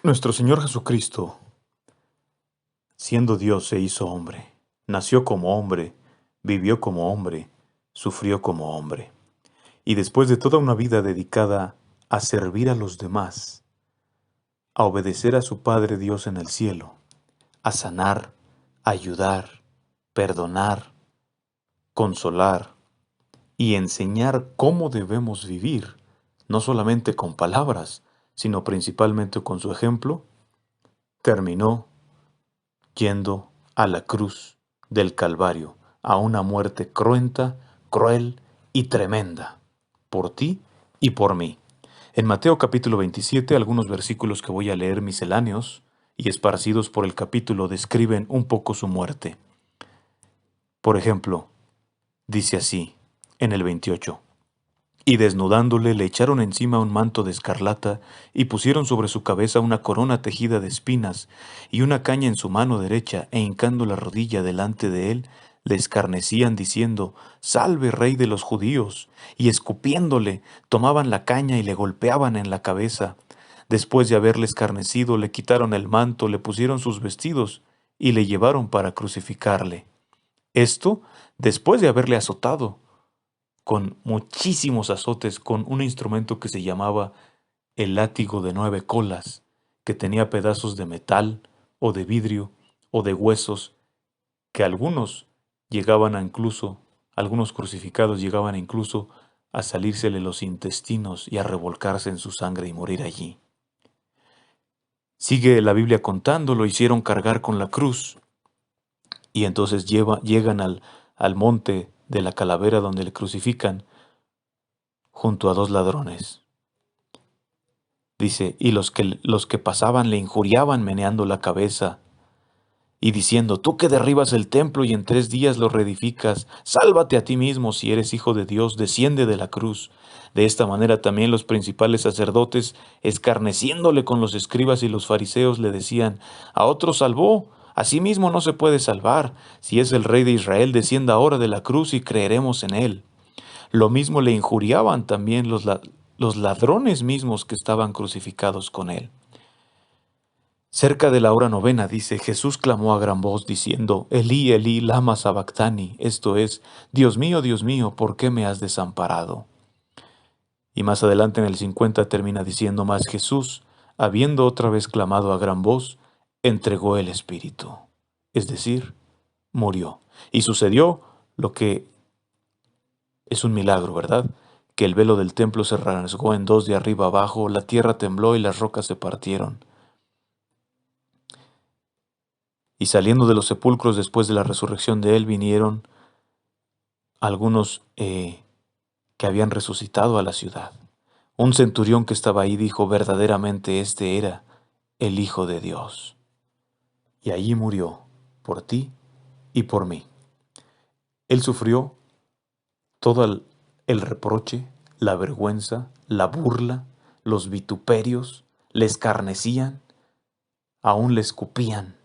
Nuestro Señor Jesucristo, siendo Dios, se hizo hombre, nació como hombre, vivió como hombre, sufrió como hombre, y después de toda una vida dedicada a servir a los demás, a obedecer a su Padre Dios en el cielo, a sanar, ayudar, perdonar, consolar y enseñar cómo debemos vivir, no solamente con palabras, sino principalmente con su ejemplo, terminó yendo a la cruz del Calvario, a una muerte cruenta, cruel y tremenda, por ti y por mí. En Mateo capítulo 27, algunos versículos que voy a leer misceláneos y esparcidos por el capítulo describen un poco su muerte. Por ejemplo, dice así, en el 28. Y desnudándole le echaron encima un manto de escarlata, y pusieron sobre su cabeza una corona tejida de espinas, y una caña en su mano derecha, e hincando la rodilla delante de él, le escarnecían diciendo, Salve, Rey de los judíos, y escupiéndole, tomaban la caña y le golpeaban en la cabeza. Después de haberle escarnecido, le quitaron el manto, le pusieron sus vestidos, y le llevaron para crucificarle. Esto después de haberle azotado con muchísimos azotes, con un instrumento que se llamaba el látigo de 9 colas, que tenía pedazos de metal o de vidrio o de huesos, que algunos crucificados llegaban incluso a salírsele los intestinos y a revolcarse en su sangre y morir allí. Sigue la Biblia contando, lo hicieron cargar con la cruz, y entonces llegan al monte de la calavera donde le crucifican, junto a 2 ladrones. Dice, y los que pasaban le injuriaban meneando la cabeza y diciendo, tú que derribas el templo y en 3 días lo reedificas, sálvate a ti mismo si eres hijo de Dios, desciende de la cruz. De esta manera también los principales sacerdotes, escarneciéndole con los escribas y los fariseos, le decían, a otro salvó, a sí mismo no se puede salvar. Si es el Rey de Israel, descienda ahora de la cruz y creeremos en él. Lo mismo le injuriaban también los ladrones mismos que estaban crucificados con él. Cerca de la hora novena dice, Jesús clamó a gran voz diciendo, Elí, Elí, lama sabactani, esto es, Dios mío, ¿por qué me has desamparado? Y más adelante en el 50 termina diciendo, mas Jesús, habiendo otra vez clamado a gran voz, entregó el Espíritu, es decir, murió. Y sucedió lo que es un milagro, ¿verdad? Que el velo del templo se rasgó en dos de arriba abajo, la tierra tembló y las rocas se partieron. Y saliendo de los sepulcros después de la resurrección de él, vinieron algunos que habían resucitado a la ciudad. Un centurión que estaba ahí dijo, verdaderamente este era el Hijo de Dios. Y allí murió por ti y por mí. Él sufrió todo el reproche, la vergüenza, la burla, los vituperios, le escarnecían, aún le escupían.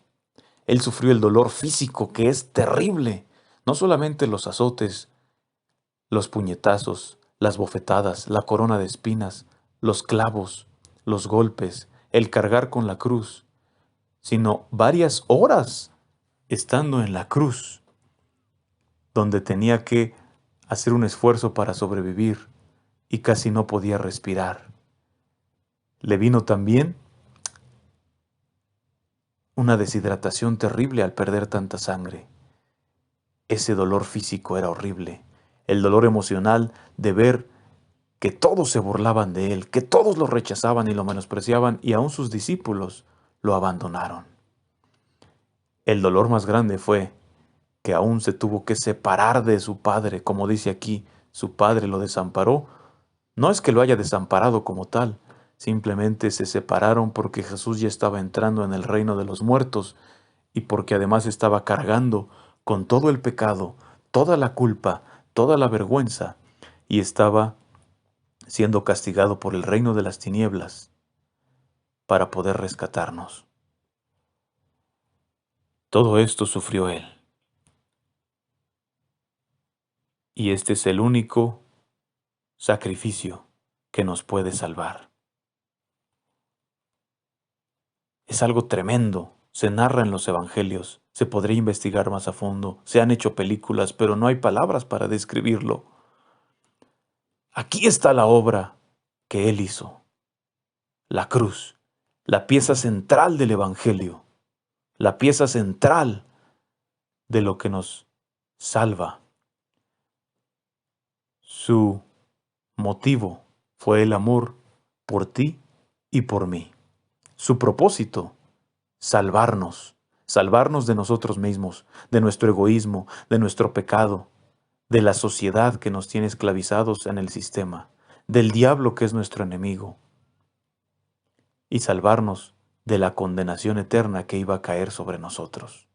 Él sufrió el dolor físico que es terrible, no solamente los azotes, los puñetazos, las bofetadas, la corona de espinas, los clavos, los golpes, el cargar con la cruz, sino varias horas estando en la cruz, donde tenía que hacer un esfuerzo para sobrevivir y casi no podía respirar. Le vino también una deshidratación terrible al perder tanta sangre. Ese dolor físico era horrible. El dolor emocional de ver que todos se burlaban de él, que todos lo rechazaban y lo menospreciaban, y aun sus discípulos lo abandonaron. El dolor más grande fue que aún se tuvo que separar de su padre, como dice aquí, su padre lo desamparó. No es que lo haya desamparado como tal, simplemente se separaron porque Jesús ya estaba entrando en el reino de los muertos y porque además estaba cargando con todo el pecado, toda la culpa, toda la vergüenza, y estaba siendo castigado por el reino de las tinieblas para poder rescatarnos. Todo esto sufrió él, y este es el único sacrificio que nos puede salvar. Es algo tremendo. Se narra en los evangelios. Se podría investigar más a fondo. Se han hecho películas, pero no hay palabras para describirlo. Aquí está la obra que Él hizo. La cruz, la pieza central del evangelio, la pieza central de lo que nos salva. Su motivo fue el amor por ti y por mí. Su propósito, salvarnos, salvarnos de nosotros mismos, de nuestro egoísmo, de nuestro pecado, de la sociedad que nos tiene esclavizados en el sistema, del diablo que es nuestro enemigo, y salvarnos de la condenación eterna que iba a caer sobre nosotros.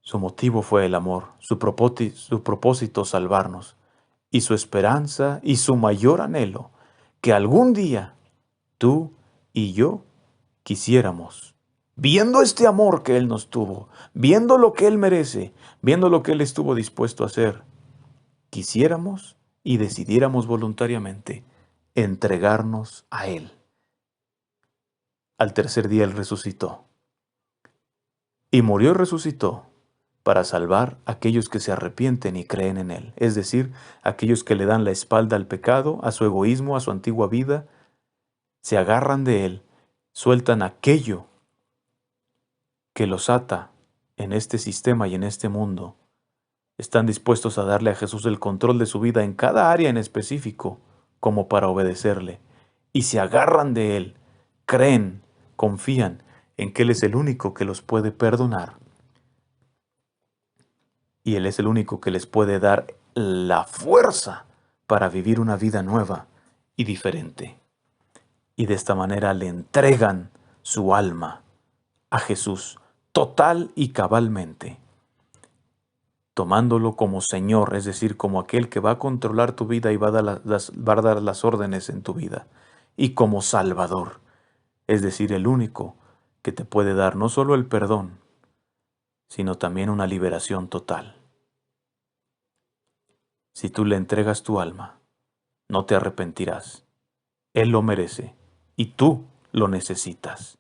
Su motivo fue el amor, su propósito salvarnos, y su esperanza y su mayor anhelo, que algún día tú y yo quisiéramos, viendo este amor que Él nos tuvo, viendo lo que Él merece, viendo lo que Él estuvo dispuesto a hacer, quisiéramos y decidiéramos voluntariamente entregarnos a Él. Al tercer día Él resucitó, y murió y resucitó para salvar a aquellos que se arrepienten y creen en Él, es decir, aquellos que le dan la espalda al pecado, a su egoísmo, a su antigua vida, se agarran de Él, sueltan aquello que los ata en este sistema y en este mundo, están dispuestos a darle a Jesús el control de su vida en cada área en específico, como para obedecerle, y se agarran de Él, creen, confían en que Él es el único que los puede perdonar, y Él es el único que les puede dar la fuerza para vivir una vida nueva y diferente. Y de esta manera le entregan su alma a Jesús total y cabalmente, tomándolo como Señor, es decir, como aquel que va a controlar tu vida y va a dar las órdenes en tu vida, y como Salvador, es decir, el único que te puede dar no solo el perdón, sino también una liberación total. Si tú le entregas tu alma, no te arrepentirás. Él lo merece y tú lo necesitas.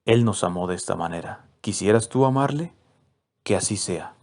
Él nos amó de esta manera. ¿Quisieras tú amarle? Que así sea.